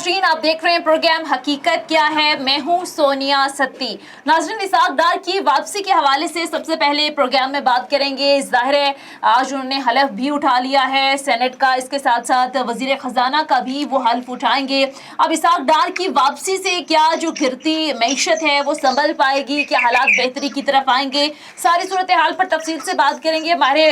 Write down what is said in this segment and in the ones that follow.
नाजरीन, आप देख रहे हैं प्रोग्राम हकीकत क्या है। मैं हूं सोनिया सत्ती। नाजरीन, इसहाक डार की वापसी के हवाले से सबसे पहले प्रोग्राम में बात करेंगे। ज़ाहिर है आज उन्होंने हलफ भी उठा लिया है सेनेट का, इसके साथ साथ वजीर ख़जाना का भी वो हल्फ उठाएंगे। अब इसहाक डार की वापसी से क्या जो गिरती मैशत है वो संभल पाएगी, क्या हालात बेहतरी की तरफ आएंगे, सारी सूरत हाल पर तफसील से बात करेंगे। हमारे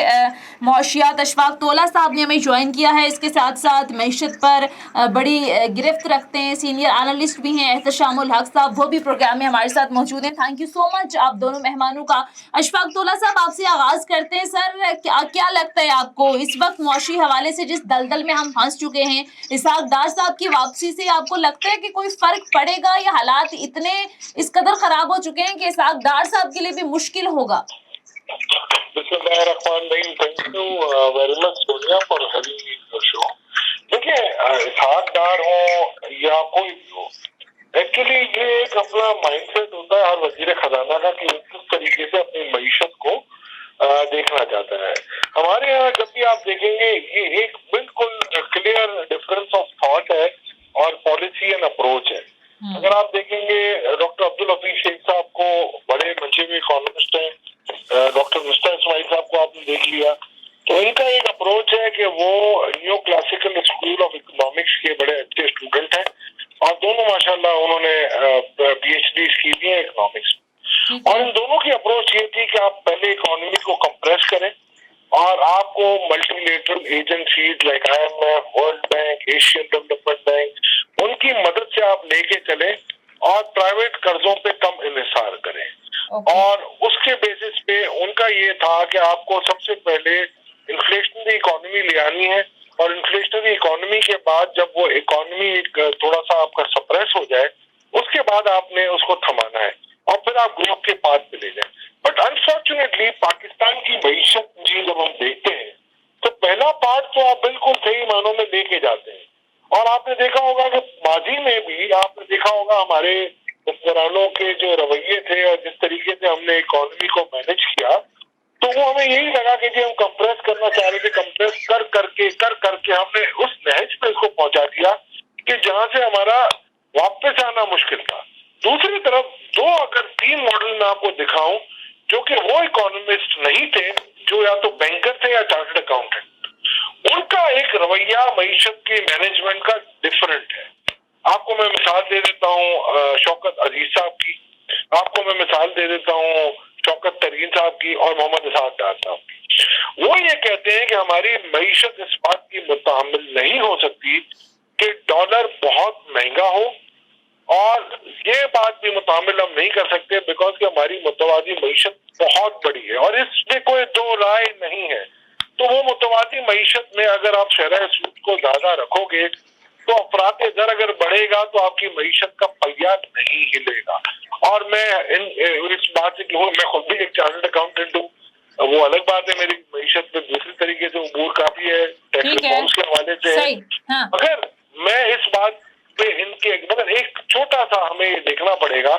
मुआशियात अशफाक तोला साहब ने हमें ज्वाइन किया है। इसके साथ साथ मैशत पर बड़ी गिरफ्त रखते हैं, सीनियर एनालिस्ट भी हैं एहतशामुल हक साहब, वो भी प्रोग्राम में हमारे साथ मौजूद हैं। थैंक यू सो मच आप दोनों मेहमानों का। अशफाक तोला साहब, आपसे आगाज करते हैं। सर, क्या लगता है आपको इस वक्त मुआशी हवाले से जिस दलदल में हम फंस चुके हैं, इसहाक डार साहब की वापसी से आपको लगता है कि कोई फर्क पड़ेगा या हालात इतने इस कदर खराब हो चुके हैं कि इसहाक डार साहब के लिए भी मुश्किल होगा? Thank you very much Sonia for having your show. देखिए, इसहाक डार हो या कोई भी हो, एक्चुअली ये एक अपना माइंडसेट होता है हर वजीर खजाना का कि किस तरीके से अपनी मईशत को देखना चाहता है। हमारे यहाँ जब भी आप देखेंगे ये एक बिल्कुल क्लियर डिफरेंस ऑफ थॉट है और पॉलिसी एंड अप्रोच है। अगर आप देखेंगे डॉक्टर अब्दुल हफीज शेख साहब को, बड़े मंचे हुए इकोनॉमिस्ट हैं, डॉक्टर मुस्ता इस्माइल साहब को आपने देख लिया, तो इनका एक अप्रोच है कि वो new classical school of economics के बड़े अच्छे स्टूडेंट हैं और दोनों माशाल्लाह उन्होंने पीएचडी की भी है इकोनॉमिक्स में। और इन दोनों की अप्रोच ये थी कि आप पहले इकोनॉमी को कंप्रेस करें और आपको multilateral agencies like IMF, world bank, Asian development bank, उनकी मदद से आप लेके चले और प्राइवेट कर्जों पे कम इन्हिसार करें। और उसके बेसिस पे उनका ये था कि आपको सबसे पहले इन्फ्लेशनरी इकोनॉमी ले आनी है और इन्फ्लेशनरी इकोनॉमी के बाद जब वो इकोनॉमी थोड़ा सा आपका सप्रेस हो जाए उसके बाद आपने उसको थमाना है और फिर आप ग्रोथ के पाथ पे ले जाए। बट अनफॉर्चुनेटली पाकिस्तान की मईशत में जब हम देखते हैं तो पहला पार्ट तो आप बिल्कुल सही मानों में लेके जाते हैं और आपने देखा होगा कि माजी में भी आपने देखा होगा हमारे हुक्मरानों के जो रवैये थे और जिस तरीके से हमने इकोनॉमी को मैनेज किया, तो वो हमें यही लगा कि हम कंप्रेस करना चाह रहे थे, कंप्रेस कर करके हमने उस नहज पे इसको पहुंचा दिया कि जहां से हमारा वापस आना मुश्किल था। दूसरी तरफ अगर 3 मॉडल मैं आपको दिखाऊं जो कि वो इकोनॉमिस्ट नहीं थे, जो या तो बैंकर थे या चार्टर्ड अकाउंटेंट, उनका एक रवैया मईशत के मैनेजमेंट का डिफरेंट है। आपको मैं मिसाल दे देता हूँ शौकत अजीज साहब की, आपको मैं मिसाल दे देता हूँ शौकत तरीन साहब की और मोहम्मद इसहाक डार साहब की। वो ये कहते हैं कि हमारी मईशत इस बात की मुतामिल नहीं हो सकती कि डॉलर बहुत महंगा हो, और ये बात भी मुतामिल हम नहीं कर सकते बिकॉज कि हमारी मुतवादी मईशत बहुत बड़ी है और इसमें कोई दो राय नहीं है। तो वो मुतवादी मईशत में अगर आप शरह सूद को ज्यादा रखोगे तो अफरात दर अगर बढ़ेगा तो आपकी मईशत का पहिया नहीं हिलेगा। और मैं इस बात से कहूँ, मैं खुद भी एक चार्टर्ड अकाउंटेंट हूँ, वो अलग बात है, मेरी मईशत में दूसरी तरीके से उमूर काफी है टैक्स रिफॉर्म्स के हवाले से है। हाँ। मगर मैं इस बात पे मगर एक छोटा सा हमें ये देखना पड़ेगा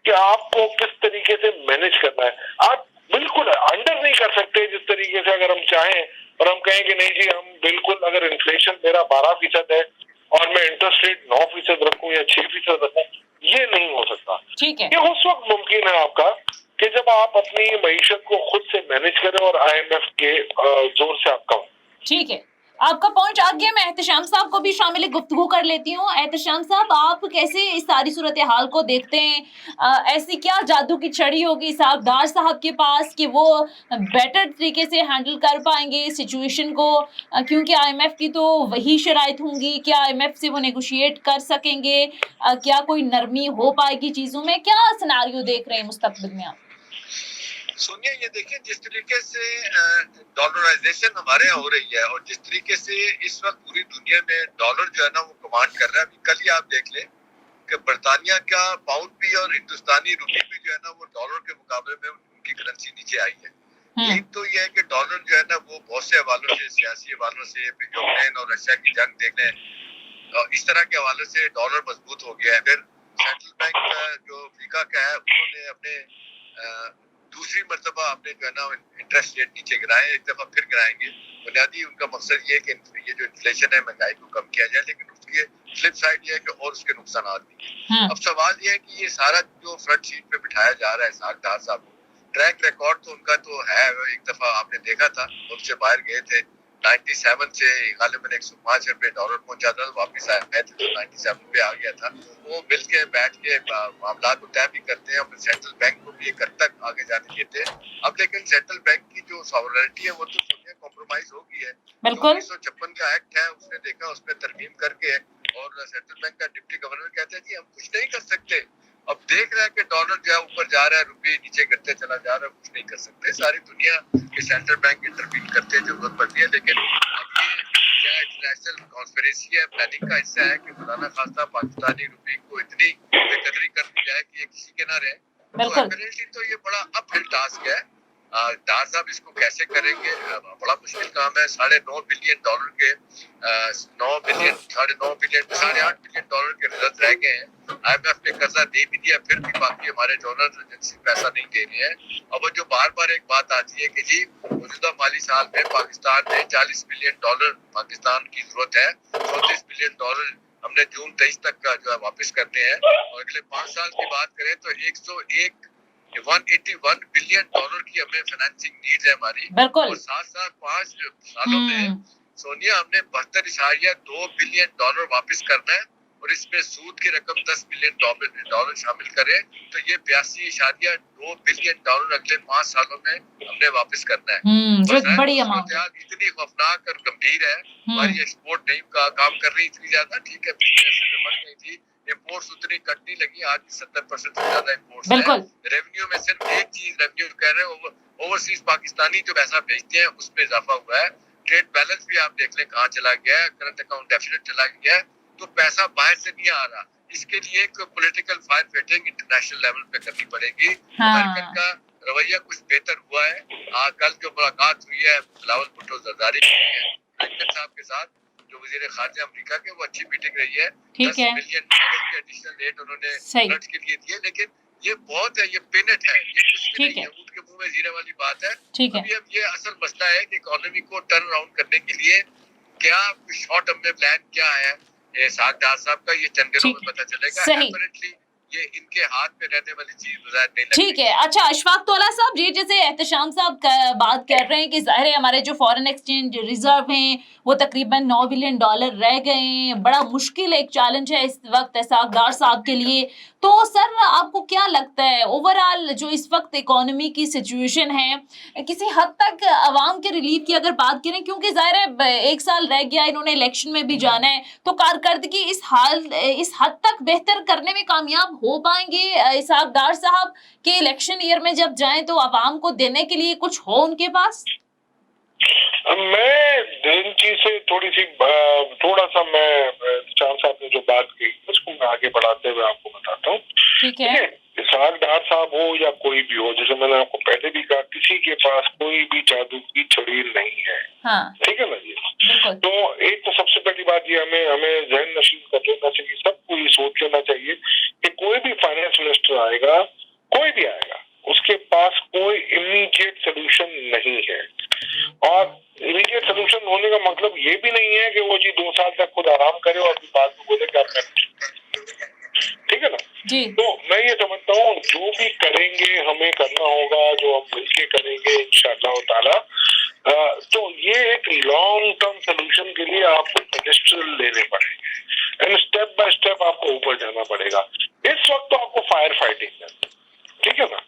कि आपको किस तरीके से मैनेज करना है। आप बिल्कुल अंडर नहीं कर सकते जिस तरीके से अगर हम चाहें और हम कहें कि नहीं जी हम बिल्कुल, अगर इन्फ्लेशन मेरा 12% है और मैं इंटरेस्ट रेट 9% रखूं या 6% रखूं, ये नहीं हो सकता। ठीक है, ये उस वक्त मुमकिन है आपका कि जब आप अपनी मईशत को खुद से मैनेज करें और IMF के जोर से आप कम। ठीक है, आपका पॉइंट आ गया। मैं एहतशाम साहब को भी शामिल गुफ्तगू कर लेती हूँ। एहतशाम साहब, आप कैसे इस सारी सूरत हाल को देखते हैं? ऐसी क्या जादू की छड़ी होगी इसहाक डार साहब के पास कि वो बेटर तरीके से हैंडल कर पाएंगे सिचुएशन को? क्योंकि IMF की तो वही शराइत होंगी, क्या IMF से वो नेगोशिएट कर सकेंगे? क्या कोई नरमी हो पाएगी चीजों में? क्या सिनेरियो देख रहे हैं मुस्तकबिल में आप? सुनिए, ये देखिए जिस तरीके से डॉलराइजेशन हमारे यहाँ हो रही है और जिस तरीके से इस वक्त पूरी दुनिया में डॉलर जो है ना वो कमांड कर रहा है। कल ही आप देख लें कि बरतानिया का पाउंड भी और हिंदुस्तानी रुपये भी जो है ना वो डॉलर के मुकाबले में उनकी करेंसी नीचे आई है। एक तो ये है कि डॉलर जो है ना वो बहुत से हवालों से, सियासी हवालों से, यूक्रेन और रशिया की जंग देख लें, इस तरह के हवाले से डॉलर मजबूत हो गया है। फिर सेंट्रल बैंक जो अफ्रीका का है उन्होंने अपने दूसरी मरतबा आपने जो है ना इंटरेस्ट रेट नीचे गिराए, एक दफा फिर गिराएंगे। बुनियादी उनका मकसद ये है कि ये जो इन्फ्लेशन है महंगाई को कम किया जाए, लेकिन उसके फ्लिप साइड ये है कि और उसके नुकसानात भी। अब सवाल ये है कि ये सारा जो फ्रंट सीट पे बिठाया जा रहा है इसाक डार साहब को, ट्रैक रिकॉर्ड तो उनका तो है, एक दफा आपने देखा था उनसे बाहर गए थे 97 से गालिबन 105 रुपए डॉलर पहुंचा था, वापस आए थे तो 97 पे आ गया था। वो मिल के बैठ के मामला को तय भी करते हैं, अपने सेंट्रल बैंक को भी ये कब तक आगे जाने देते हैं। अब लेकिन सेंट्रल बैंक की जो सॉवरेनिटी है वो तो दुनिया कॉम्प्रोमाइज हो गई है। 1956 का एक्ट है, उसने देखा, उसमें तरमीम करके, और सेंट्रल बैंक का डिप्टी गवर्नर कहते हैं जी हम कुछ नहीं कर सकते। अब देख रहे हैं कि डॉलर जो है ऊपर जा रहा है, रुपये नीचे गिरते चला जा रहा है, कुछ नहीं कर सकते। सारी दुनिया के सेंट्रल बैंक इंटरवीन करते हैं, जरूरत पड़ती है। लेकिन अब ये क्या इंटरनेशनल कॉन्स्पिरेसी है, प्लानिंग का हिस्सा है कि खुदा ना खास्ता पाकिस्तानी रुपये को इतनी बेकदरी कर दी जाए कि ये किसी के ना रहे। तो अपरेंटली तो ये बड़ा अपहिल टास्क है। डार साहब इसको कैसे करेंगे, बड़ा मुश्किल काम है। $9.5 बिलियन के 9 बिलियन, $9.5 बिलियन, $8.5 बिलियन के रिजर्व रह गए हैं। IMF ने कर्जा दे भी दिया, फिर भी बाकी हमारे डोनर एजेंसी पैसा नहीं दे रही है। अब जो बार बार एक बात आती है कि जी मौजूदा माली साल में पाकिस्तान में $40 बिलियन पाकिस्तान की जरूरत है, $34 बिलियन हमने जून 23 तक का जो है वापस करने हैं, और अगले 5 साल की बात करें तो 181 बिलियन डॉलर की हमें फाइनेंसिंग नीड है हमारी। और साथ 5 सालों में सोनिया हमने 72.2 बिलियन डॉलर वापस करना है, और इसमें सूद की रकम $10 बिलियन शामिल करें तो ये 82.2 बिलियन डॉलर अगले 5 सालों में हमने वापस करना है। जो बड़ी अमाउंट इतनी खौफनाक और गंभीर है। हमारी एक्सपोर्ट नहीं काम कर रही इतनी ज्यादा, ठीक है, पैसे में बढ़ गई थी, इम्पोर्ट्स उतनी कटनी लगी, आज 70% से ज्यादा इम्पोर्ट्स है। रेवेन्यू में सिर्फ एक चीज रेवेन्यू कह रहे हैं, ओवरसीज पाकिस्तानी जो पैसा भेजते हैं उसमें इजाफा हुआ है। ट्रेड बैलेंस भी आप देख लें कहाँ चला गया है, करंट अकाउंट डेफिसिट चला गया है, तो पैसा बाहर से नहीं आ रहा। इसके लिए एक political fire fighting international level पे करनी पड़ेगी। अमेरिकन का रवैया कुछ बेहतर हुआ है। कल जो मुलाकात हुई है बिलावल भुट्टो जरदारी ब्लिंकन साहब के साथ, जो वजीर खारजा अमेरिका के, वो अच्छी मीटिंग रही है। $10 बिलियन के एडिशनल रेट उन्होंने खर्च के लिए दिए, लेकिन ये बहुत है, ये पिनट है, ये कुछ भी नहीं है, ऊँट के मुंह में जीरे वाली बात है। अभी अब ये असल मसला है कि इकोनॉमी को टर्न अराउंड करने के लिए क्या शॉर्ट टर्म में प्लान क्या है इसाक डार साहब का, ये चंद दिनों में पता चलेगा। डेफिनेटली ये इनके हाथ में रहने वाली चीज नहीं लगती। ठीक है, अच्छा अशफाक तौला साहब जी, जैसे एहतशाम साहब बात कर रहे हैं कि जाहिर है हमारे जो फॉरेन एक्सचेंज रिजर्व हैं वो तकरीबन $9 बिलियन रह गए हैं, बड़ा मुश्किल एक चैलेंज है इस वक्त इसाक डार साहब के लिए। तो सर आपको क्या लगता है ओवरऑल जो इस वक्त इकोनॉमी की सिचुएशन है, किसी हद तक अवाम के रिलीफ की अगर बात करें, क्योंकि जाहिर है 1 साल रह गया, इन्होंने इलेक्शन में भी जाना है, तो कारकर्दगी इस हद तक बेहतर करने में कामयाब हो पाएंगे इसाक डार साहब के इलेक्शन ईयर में जब जाएं तो आवाम को देने के लिए कुछ हो उनके पास? मैं दिन चीज से थोड़ा सा मैं चांद साहब ने जो बात की उसको मैं आगे बढ़ाते हुए आपको बताता हूँ। ठीक है, इसाक डार साहब हो या कोई भी हो, जैसे मैंने आपको पहले भी कहा, किसी के पास कोई भी जादू की छड़ील नहीं है। हाँ, ठीक है ना जी। तो एक तो सबसे पहली बात ये हमें जहन नशीन कर लेना चाहिए, सबको ये सोच लेना चाहिए कि कोई भी फाइनेंस मिनिस्टर आएगा, कोई भी आएगा, उसके पास कोई इमीडिएट सोल्यूशन नहीं है। और इमीडिएट सोल्यूशन होने का मतलब ये भी नहीं है कि वो जी 2 साल तक खुद आराम करे और फिर बाद में बोले कि आप ठीक है ना जी। तो मैं ये समझता हूँ जो भी करेंगे हमें करना होगा, जो हम मिलके करेंगे इंशाअल्लाह ताला। तो ये एक लॉन्ग टर्म सोल्यूशन के लिए आपको इंडस्ट्रियल लेने पड़ेंगे एंड स्टेप बाय स्टेप आपको ऊपर जाना पड़ेगा। इस वक्त तो आपको फायर फाइटिंग है, ठीक है ना।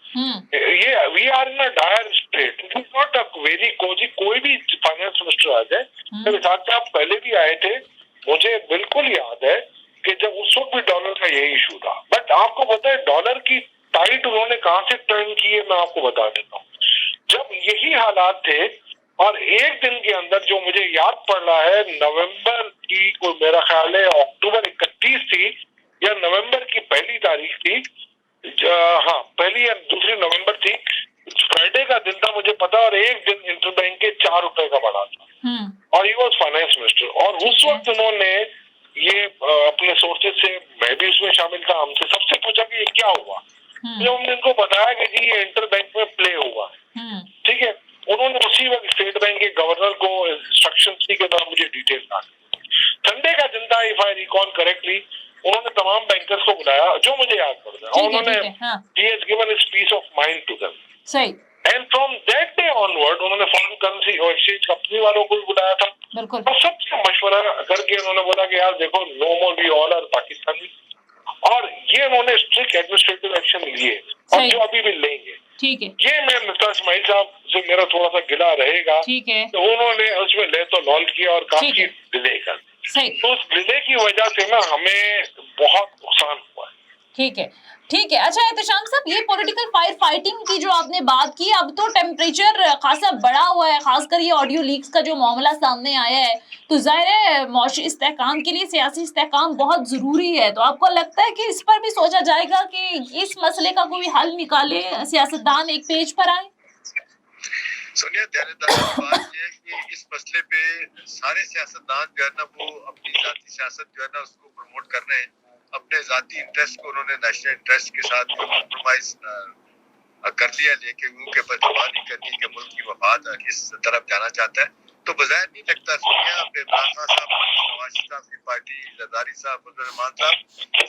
ये we are in a dire state, it is not a very cosy. कोई भी फाइनेंस मिनिस्टर आ जाए, जब इसाक साहब पहले भी आए थे, मुझे बिल्कुल याद है कि जब उस वक्त भी डॉलर का यही इशू था। बट आपको पता है डॉलर की टाइट उन्होंने कहाँ से टर्न की है, मैं आपको बता देता हूँ। जब यही हालात थे और एक दिन के अंदर, जो मुझे याद पड़ रहा है, नवंबर की कोई मेरा ख्याल है अक्टूबर 31 थी या नवंबर की 1 तारीख थी, हाँ 1 या 2 नवंबर थी, फ्राइडे का दिन था मुझे पता, और एक दिन इंटरबैंक के ₹4 का बढ़ा था और ही वॉज फाइनेंस मिनिस्टर। और उस वक्त उन्होंने ये अपने सोर्सेज से, मैं भी उसमें शामिल था, हमसे सबसे पूछा कि ये क्या हुआ। जब हमने इनको बताया कि जी ये इंटरबैंक में प्ले हुआ है, ठीक है, उन्होंने उसी वक्त स्टेट बैंक के गवर्नर को इंस्ट्रक्शन दी कि मुझे डिटेल ना संडे का दिन था, इफ आई रिकॉल करेक्टली, उन्होंने तमाम बैंकर्स को बुलाया, जो मुझे याद पड़ता है, और उन्होंने he has given his peace of mind to them. सही. And from that day onward, उन्होंने फॉरेन करेंसी और एक्सचेंज कंपनी वालों को भी बुलाया था, बिल्कुल, और सबसे मशवरा करके उन्होंने बोला कि यार देखो, no more we all are Pakistani, और ये उन्होंने स्ट्रिक्ट एडमिनिस्ट्रेटिव एक्शन लिए, और जो अभी भी लेंगे. ठीक है. ये मैं मुफ्ता इस्माइल साहब से मेरा थोड़ा सा गिला रहेगा, ठीक है, तो उन्होंने उसमें ले तो लॉल किया और काफी डिले कर. तो उस डिले की वजह से ना हमें बहुत नुकसान हुआ है. ठीक है, ठीक है. अच्छा एहतशाम साहब, ये पॉलिटिकल फायर फाइटिंग की जो आपने बात की, अब तो टेम्परेचर खासा बढ़ा हुआ है, खासकर ये ऑडियो लीक्स का जो मामला सामने आया है, तो जाहिर है मौशी इस्तेहकाम के लिए सियासी इस्तेहकाम बहुत ज़रूरी है. तो आपको लगता है कि इस पर भी सोचा जाएगा कि इस मसले का कोई हल निकाले, सियासतदान एक पेज पर आए? सोनिया, ध्यानदार की बात ये है कि इस मसले पे सारे सियासतदान जो है ना वो अपनी जाती सियासत जो है ना उसको प्रमोट कर रहे हैं. अपने जाती इंटरेस्ट को उन्होंने नेशनल इंटरेस्ट के साथ कॉम्प्रोमाइज कर लिया, लेके उनके परवाह नहीं करनी कि मुल्क की मफाद किस तरफ जाना चाहता है. तो बजाय नहीं लगता सोनिया, अपने इमरान खान साहब, नवाज शरीफ साहब की पार्टी, जरदारी साहब, फजल रहमान साहब,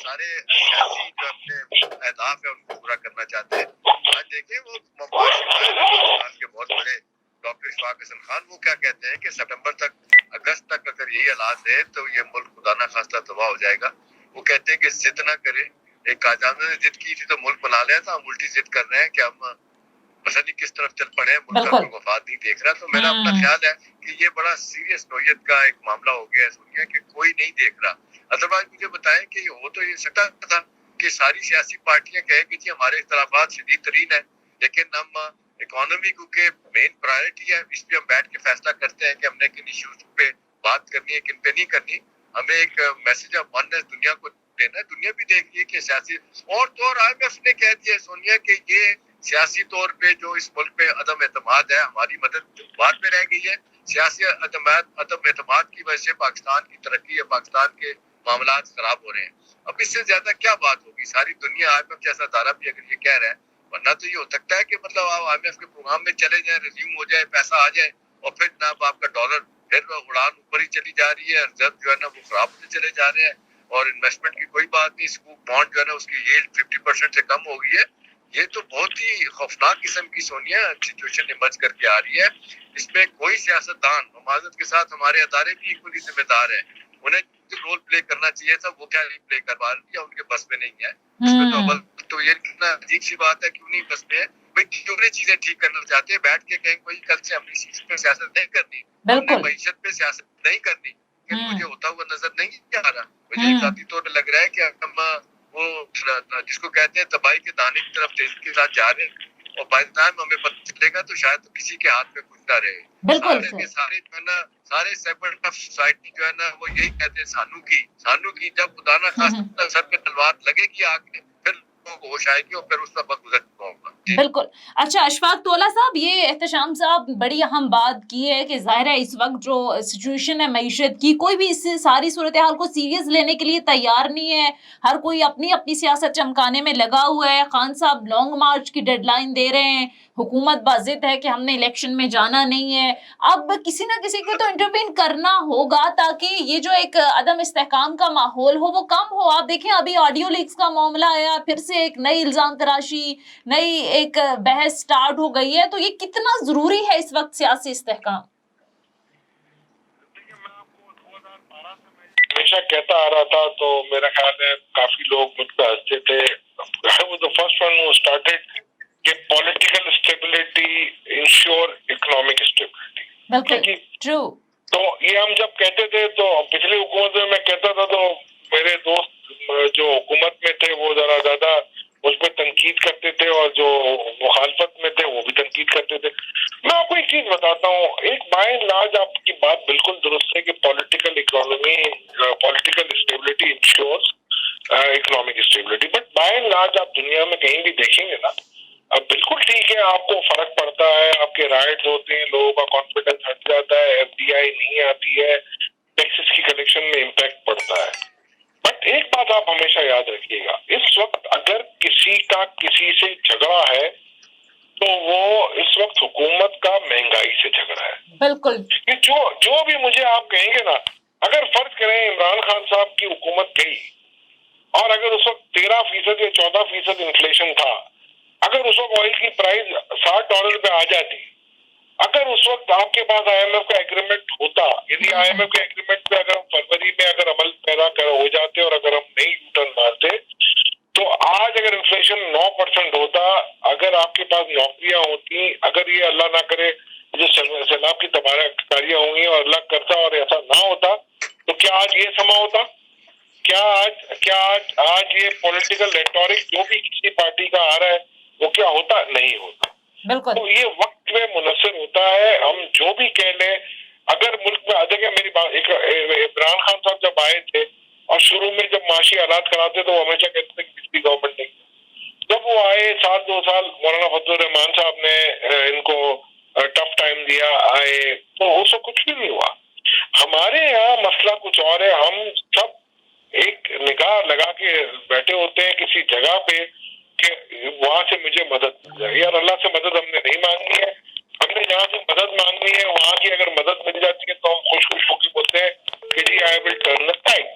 सारे सियासी जो अपने अहदाफ है उनको पूरा करना चाहते हैं. आज देखें वो पाकिस्तान के बहुत बड़े डॉक्टर इशफाक हसन खान वो क्या कहते हैं कि सितंबर तक, अगस्त तक अगर यही हालात रहे तो ये मुल्क खुदा ना खास्ता तबाह हो जाएगा. वो कहते हैं कि जिद ना करे. एक काजाम ने जिद की थी तो मुल्क बना लिया था, हम उल्टी जिद कर रहे हैं कि हम पता नहीं किस तरफ चल पड़े हैं, मुल्क का कोई वफाद नहीं देख रहा. तो मेरा अपना ख्याल है कि ये बड़ा सीरियस नौयत का एक मामला हो गया है सुनिए, कि कोई नहीं देख रहा. अदरवाइज मुझे बताएं कि हो तो ये सकता था कि सारी सियासी पार्टियां कहें कि जी हमारे इख्तलाफात शदीद तरीन है, लेकिन हम इकोनॉमी को के मेन प्रायोरिटी है, इस पे हम बैठ के फैसला करते हैं कि हमने किन इश्यूज पे बात करनी है, किन पे नहीं करनी. हमें एक मैसेज ऑफ वननेस दुनिया को देना है. दुनिया भी देख रही है कि सियासी और तो और IMF ने कह दिया सोनिया कि ये सियासी तौर पे जो इस मुल्क पे अदम एतमाद है, हमारी मदद बाद में रह गई है. सियासी अदम एतमाद की वजह से पाकिस्तान की तरक्की या पाकिस्तान के मामलात खराब हो रहे हैं. अब इससे ज्यादा क्या बात होगी? सारी दुनिया IMF जैसा दारा भी अगर ये कह रहा है, वरना तो ये हो सकता है कि मतलब आप IMF के प्रोग्राम में चले जाए, रिज्यूम हो जाए, पैसा आ जाए, और फिर ना आपका डॉलर फिर उड़ान ऊपर ही चली जा रही है, रिजर्व जो है ना वो खराब होते चले जा रहे हैं, और इन्वेस्टमेंट की कोई बात नहीं. स्कूप बॉन्ड जो है ना उसकी यील्ड 50% से कम हो गई है. ये तो बहुत ही खौफनाक किस्म की सोनिया सिचुएशन इमर्ज करके आ रही है. इसमें कोई सियासतदान, माजरत के साथ हमारे अदारे भी इक्वली जिम्मेदार है. उन्हें जो रोल प्ले करना चाहिए था वो क्या नहीं प्ले कर पा रही है, उनके बस में नहीं है. इसमें तो अव्वल तो ये कितना अजीब सी बात है, क्यों नहीं बस में है भाई. क्यों चीजें ठीक करना चाहते हैं, बैठ के कहें कोई कल से अपनी चीज पे सियासत नहीं करनी, अपनी मईशत पे सियासत नहीं करनी, कि मुझे होता हुआ नजर नहीं आ रहा. मुझे एक जाती तौर पर लग रहा है कि हम वो जिसको कहते हैं तबाही के दाने की तरफ तेजी के साथ जा रहे हैं, और बाय द टाइम हमें पता चलेगा तो शायद तो किसी के हाथ में कुछ ना रहे. सारे जो है ना, सारे सेगमेंट ऑफ सोसाइटी जो है ना वो यही कहते हैं सानू की जब खुदा ना खास्ता सर पे तलवार लगेगी आगे, फिर लोगों को होश आएगी और फिर उसका वक्त गुजर चुका होगा. बिल्कुल. अच्छा अशफाक तोला साहब, ये एहतशाम साहब बड़ी अहम बात की है कि जाहिर है इस वक्त जो सिचुएशन है मईशत की, कोई भी इस सारी सूरत हाल को सीरियस लेने के लिए तैयार नहीं है. हर कोई अपनी अपनी सियासत चमकाने में लगा हुआ है. खान साहब लॉन्ग मार्च की डेडलाइन दे रहे हैं, हुकूमत बाजिद है कि हमने इलेक्शन में जाना नहीं है. अब किसी ना किसी को तो इंटरवीन करना होगा ताकि ये जो एक अदम इस्तेहकाम का माहौल हो वो कम हो. आप देखें अभी ऑडियो लीक्स का मामला आया, फिर से एक नई इल्जाम तराशी, नई एक बहस स्टार्ट हो गई है. तो ये कितना जरूरी है इस वक्त सियासी इस्तेहकाम? हमेशा कहता आ रहा था, तो मेरा ख्याल है काफी लोग मुझ पर हंसते थे. I was the first one who started कि political stability ensure economic stability. बिल्कुल ट्रू. तो ये हम जब कहते थे तो पिछली हुकूमत में मैं कहता था, तो मेरे दोस्त जो हुकूमत में थे वो जरा ज्यादा उस पर तनकीद करते थे, और जो मुखालफत में थे वो भी तनकीद करते थे. मैं आपको एक चीज बताता हूँ, एक बाय एंड लार्ज आपकी बात बिल्कुल दुरुस्त है कि political economy, political stability ensures economic stability. But by and large आप दुनिया में कहीं भी देखेंगे ना, अब बिल्कुल ठीक है, आपको फर्क पड़ता है, आपके राइट्स होते हैं, लोगों का कॉन्फिडेंस हट जाता है, FDI नहीं आती है, टैक्सेस की कलेक्शन में इम्पैक्ट पड़ता है. बट एक बात आप हमेशा याद रखिएगा, इस वक्त अगर किसी का किसी से झगड़ा है तो वो इस वक्त हुकूमत का महंगाई से झगड़ा है. बिल्कुल. जो भी मुझे आप कहेंगे ना, अगर फर्ज करें इमरान खान साहब की हुकूमत गई और अगर उस वक्त 13% या 14% इन्फ्लेशन था, अगर उस वक्त ऑयल की प्राइस $60 पे आ जाती, अगर उस वक्त आपके पास IMF का एग्रीमेंट होता, यदि IMF के एग्रीमेंट पे अगर हम फरवरी में अगर अमल पैदा हो जाते और अगर हम नहीं यूटर्न मारते, तो आज अगर इन्फ्लेशन 9% होता, अगर आपके पास नौकरियां होती, अगर ये अल्लाह ना करे जो सैलाब की तबाहकारियां होंगी और अल्लाह करता और ऐसा ना होता, तो क्या आज ये समा होता? क्या आज ये पॉलिटिकल रेटोरिक जो भी किसी पार्टी का आ रहा है वो क्या होता? नहीं होता। बिल्कुल। तो ये वक्त में मुनस्सर होता है। हम जो भी कह लें, अगर मुल्क में देखिए मेरी बात, इमरान खान साहब जब आए थे और शुरू में जब माशी हालात खराब थे तो वो हमेशा कहते थे कि पिछली गवर्नमेंट नहीं। जब वो आए 2 साल मौलाना फजलुर रहमान साहब ने इनको टफ टाइम दिया, आए तो उसको कुछ भी नहीं हुआ। हमारे यहाँ मसला कुछ और है। हम सब एक निगाह लगा के बैठे होते हैं किसी जगह पे कि वहां से मुझे मदद मिल जाए। यार अल्लाह से मदद हमने नहीं मांगनी है, हमने जहाँ से मदद मांगनी है वहां की अगर मदद मिल जाती है तो हम खुश होकर बोलते हैं कि जी I will turn the tide.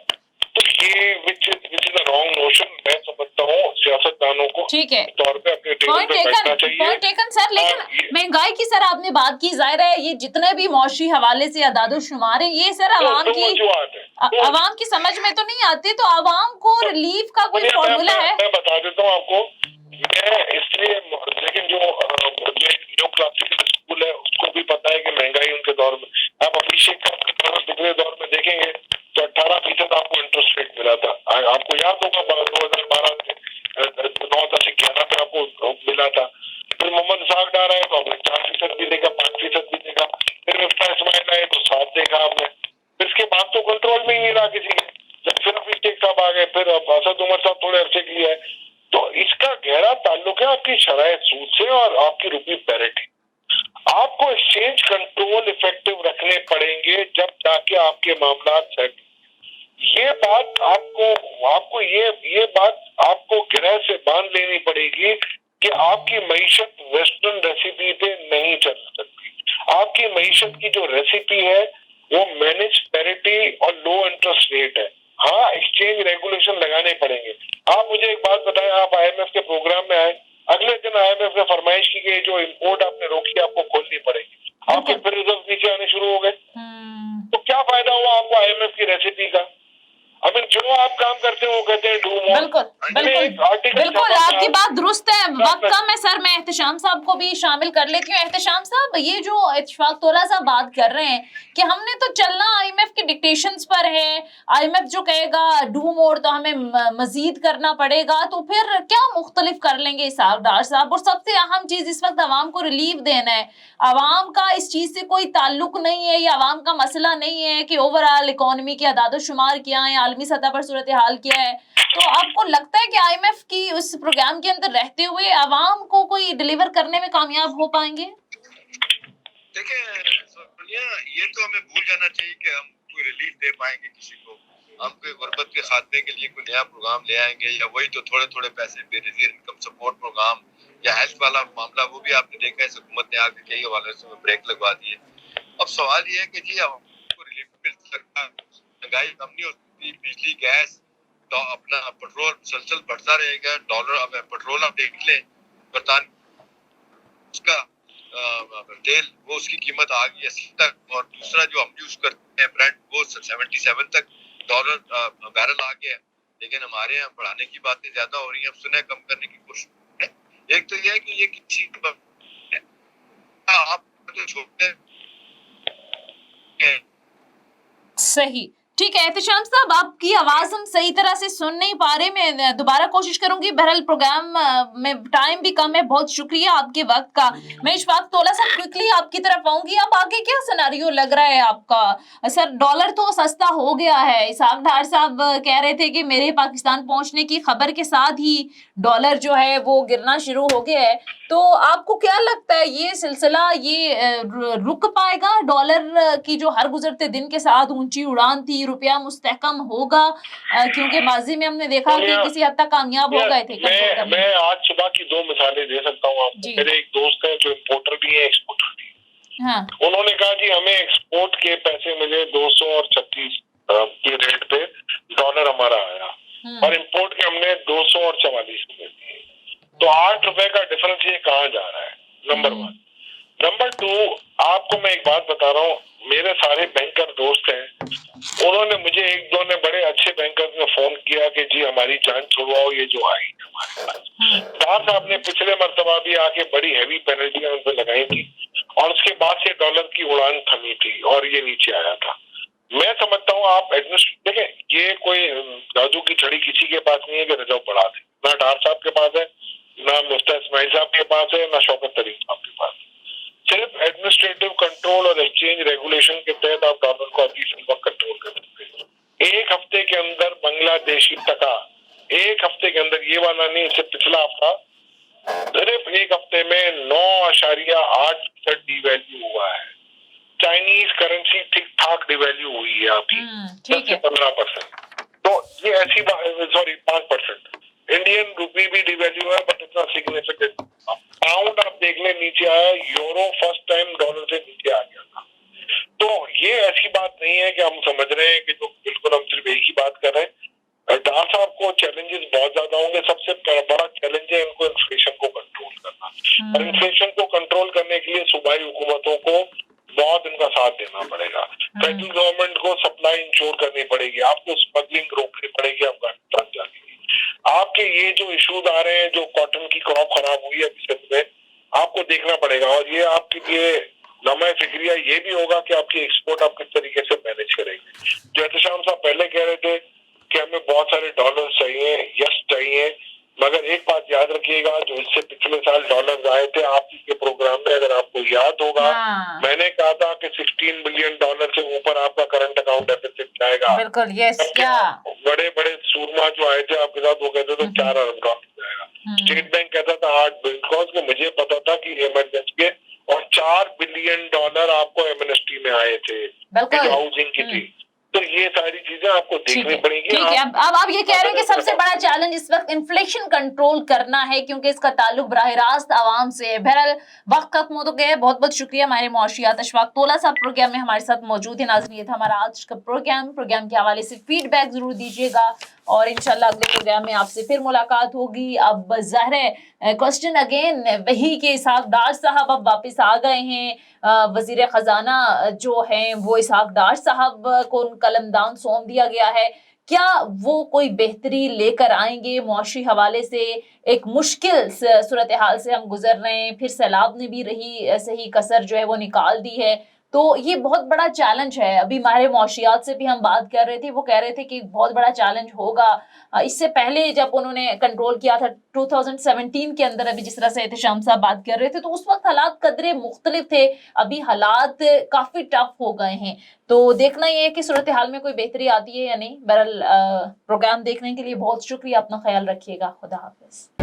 तो ये which is the wrong notion. मैं समझता हूँ सियासतदानों को ठीक है, तौर पे अपने टेबल पे बैठना चाहिए। Point taken sir. लेकिन महंगाई की सर आपने बात की, जाहिर है ये जितने भी मौशी हवाले से अदादो-शुमार है ये सर आवाम की समझ में तो नहीं आते, तो आवाम को रिलीफ का कोई फॉर्मूला है? मैं बता देता हूँ आपको। मैं इसलिए, लेकिन जो न्यू क्लासिकल स्कूल है उसको भी पता है कि महंगाई उनके दौर में, आप अभिषेक के पिछले दौर में देखेंगे तो 18% आपको इंटरेस्ट रेट मिला था। आपको याद होगा 2012 से 9-10-11 पे आपको मिला था। फिर मोहम्मद इसाक डार आए तो आपने 4% भी देगा, 5% भी देगा। फिर मिफ्ता इस्माइल आए तो 7 देगा आपने। फिर इसके बाद तो कंट्रोल में ही नहीं रहा किसी के। जब फिर अभिषेक साहब आ गए, फिर असद उमर साहब थोड़े अरसे के लिए आए। तो इसका गहरा ताल्लुक है आपकी शरायत सूद से और आपकी रुपी पैरिटी। आपको एक्सचेंज कंट्रोल इफेक्टिव रखने पड़ेंगे जब जाके आपके मामला सेट। ये बात आपको ये बात आपको गिरह से बांध लेनी पड़ेगी कि आपकी मईशत वेस्टर्न रेसिपी पे नहीं चल सकती। आपकी मईशत की जो रेसिपी है वो मैनेज पैरिटी और लो इंटरेस्ट रेट है। हाँ, एक्सचेंज रेगुलेशन लगाने पड़ेंगे। आप मुझे एक बात बताएं, आप IMF के प्रोग्राम में आए, अगले दिन IMF ने फरमाइश की कि जो इम्पोर्ट आपने रोकी आपको खोलनी पड़ेगी। आपके फिर रिजर्व नीचे आने शुरू हो गए। तो क्या फायदा हुआ आपको IMF की रेसिपी का? अगर जो आप काम करते हो वो कहते हैं डू मोर। बिल्कुल आपकी बात दुरुस्त है। वक्त कम है सर, मैं एहतशाम साहब को भी शामिल कर लेती हूँ। एहतशाम साहब, ये जो इत्तफाक तोला साहब बात कर रहे हैं कि हमने तो चलना IMF के डिक्टेशंस पर है, IMF जो कहेगा डू मोर तो हमें मजीद करना पड़ेगा, तो फिर क्या मुख्तलिफ कर लेंगे इसाक डार साहब? और सबसे अहम चीज इस वक्त आवाम को रिलीफ देना है। आवाम का इस चीज से कोई ताल्लुक नहीं है, ये आवाम का मसला नहीं है कि ओवरऑल इकोनॉमी की अदादो शुमार क्या है, आलमी सतह पर सूरत हाल क्या है। तो आपको लगता है कि IMF की उस प्रोग्राम के अंदर रहते हुए आवाम को कोई डिलीवर करने में कामयाब हो पाएंगे? देखिए सोनिया, ये तो हमें भूल जाना चाहिए कि हम कोई रिलीफ दे पाएंगे किसी को। हम कोई गुर्बत के खात्मे के लिए कोई नया प्रोग्राम ले आएंगे या वही तो थोड़े पैसे बेनजीर इनकम सपोर्ट प्रोग्राम या हेल्थ वाला मामला, वो भी आपने देखा है हुकूमत ने आगे कई हवाले से ब्रेक लगवा दिए। अब सवाल ये है कि जी आपको रिलीफ मिल सकता है, महंगाई कम नहीं होती, बिजली गैस तो अपना पेट्रोल मुसलसल बढ़ता रहेगा। डॉलर, अब पेट्रोल आप देख लें, बरतानिया उसका तेल वो उसकी कीमत आ गई 80 तक, और दूसरा जो हम यूज करते हैं ब्रांड वो 77 तक डॉलर बैरल आ गया। लेकिन हमारे यहाँ बढ़ाने की बातें ज्यादा हो रही हैं, अब सुना कम करने की कोशिश है। एक तो यह है कि ये किसी आप जो छोटे सही, ठीक है एहतशाम साहब, आपकी आवाज हम सही तरह से सुन नहीं पा रहे। मैं दोबारा कोशिश करूंगी। बहरहाल प्रोग्राम में टाइम भी कम है, बहुत शुक्रिया आपके वक्त का। मैं इशफाक तोला साहब क्विकली आपकी तरफ आऊंगी। अब आगे क्या सिनेरियो लग रहा है आपका? सर डॉलर तो सस्ता हो गया है, इसाक डार साहब कह रहे थे कि मेरे पाकिस्तान पहुंचने की खबर के साथ ही डॉलर जो है वो गिरना शुरू हो गया है। तो आपको क्या लगता है ये सिलसिला ये रुक पाएगा? डॉलर की जो हर गुजरते दिन के साथ ऊंची उड़ान थी, रुपया मुस्तहकम होगा? क्योंकि माजी में हमने देखा कि किसी हद तक कामयाब हो गए थे। मैं आज सुबह की 2 मिसालें दे सकता हूँ आपको। मेरे एक दोस्त हैं जो इम्पोर्टर भी है, एक्सपोर्टर भी है। हाँ। उन्होंने कहा जी हमें एक्सपोर्ट के पैसे मिले 200 और 36, के रेट पे डॉलर हमारा आया और इंपोर्ट के हमने 200 और 44 रुपए दिए। तो 8 रुपए का डिफरेंस ये कहाँ जा रहा है? नंबर 1। नंबर 2, आपको मैं एक बात बता रहा हूँ, मेरे सारे बैंकर दोस्त हैं, उन्होंने मुझे एक दो ने बड़े अच्छे बैंकर ने फोन किया कि जी हमारी जान छुड़वाओ, ये जो आई हमारे पास। डार साहब ने पिछले मर्तबा भी आके बड़ी हैवी पेनल्टियां उन पर लगाई थी और उसके बाद से डॉलर की उड़ान थमी थी और ये नीचे आया था। मैं समझता हूँ आप देखें, ये कोई जादू की छड़ी किसी के पास नहीं है कि रिजर्व बढ़ा दे, ना डार साहब के पास है, ना मुफ्ती इस्माइल साहब के पास है, ना शौकत तरीन साहब के पास। सिर्फ एडमिनिस्ट्रेटिव कंट्रोल और एक्सचेंज रेगुलेशन के तहत आप डॉलर को अभी इस वक्त कंट्रोल कर सकते हैं। एक हफ्ते के अंदर बांग्लादेशी टका, एक हफ्ते के अंदर, ये वाला नहीं, इससे पिछला हफ्ता सिर्फ एक हफ्ते में 9.8% डिवैल्यू हुआ है। चाइनीज करेंसी ठीक ठाक डिवैल्यू हुई है आपकी 10 से 15%। तो ये ऐसी बात, सॉरी 5%। इंडियन रुपी भी डिवैल्यू है बट इतना सिग्निफिकेंट। पाउंड आप देख ले नीचे आया, यूरो फर्स्ट टाइम डॉलर से नीचे आ गया था। तो ये ऐसी बात नहीं है कि हम समझ रहे हैं कि जो बिल्कुल हम सिर्फ एक ही बात कर रहे हैं। डार साहब को चैलेंजेस बहुत ज्यादा होंगे। सबसे बड़ा चैलेंज है इनको इन्फ्लेशन को कंट्रोल करना और इन्फ्लेशन को कंट्रोल करने के लिए सूबाई हुकूमतों को बहुत इनका साथ देना पड़ेगा। फेडरल गवर्नमेंट को सप्लाई इंश्योर करनी पड़ेगी, आपको स्मगलिंग रोकनी पड़ेगी अफगानिस्तान जाने की। आपके ये जो इश्यूज आ रहे हैं, जो कॉटन की क्रॉप खराब हुई है अभी सिंध में, आपको देखना पड़ेगा और ये आपके लिए लम्हा फिक्रिया ये भी होगा कि आपकी एक्सपोर्ट आप किस तरीके से मैनेज करेंगे। जो एहतशाम साहब पहले कह रहे थे कि हमें बहुत सारे डॉलर चाहिए, यस चाहिए, मगर एक बात याद रखिएगा, जो इससे पिछले साल डॉलर आए थे आपके प्रोग्राम में, अगर आपको याद होगा, मैंने कहा था कि 16 बिलियन डॉलर से ऊपर आपका करंट अकाउंट डेफिसिट जाएगा। बिल्कुल, यस। क्या बड़े बड़े सूरमा जो आए थे आपके साथ, वो कहते थे 4 अरब का हो जाएगा। स्टेट बैंक कहता था 8 बिलियन, बिकॉज मुझे पता था कि इमरजेंसी के और 4 बिलियन डॉलर आपको एमनेस्टी में आए थे जो हाउसिंग की थी। तो ये सारी चीजें आपको देखनी पड़ेगी। ठीक है, अब आप ये कह रहे हैं कि सबसे बड़ा चैलेंज इस वक्त इन्फ्लेशन कंट्रोल करना है क्योंकि इसका ताल्लुक बराह रास्त आवाम से है। बहरहाल वक्त खत्म हो तो गया। बहुत बहुत शुक्रिया हमारे मुआशियात अशफाक तोला साहब प्रोग्राम में हमारे साथ मौजूद है। नाज़रीन, ये था हमारा आज का प्रोग्राम के हवाले से फीडबैक जरूर दीजिएगा और इंशाल्लाह अगले प्रोग्राम में आपसे फिर मुलाकात होगी। अब ज़ाहिर है क्वेश्चन अगेन वही के इसहाक डार साहब अब वापस आ गए हैं। वजीर खजाना जो हैं वो इसहाक डार साहब को कलमदान सौंप दिया गया है। क्या वो कोई बेहतरी लेकर आएंगे? मुआशी हवाले से एक मुश्किल सूरत हाल से हम गुजर रहे हैं, फिर सैलाब ने भी रही सही कसर जो है वो निकाल दी है, तो ये बहुत बड़ा चैलेंज है। अभी हमारे मुआशियात से भी हम बात कर रहे थे, वो कह रहे थे कि बहुत बड़ा चैलेंज होगा। इससे पहले जब उन्होंने कंट्रोल किया था 2017 के अंदर, अभी जिस तरह से एहतशाम साहब बात कर रहे थे, तो उस वक्त हालात कदरे मुख्तलिफ थे, अभी हालात काफी टफ हो गए हैं। तो देखना ये है कि सूरत हाल में कोई बेहतरी आती है या नहीं। बहरहाल प्रोग्राम देखने के लिए बहुत शुक्रिया, अपना ख्याल रखिएगा। खुदा हाफिज।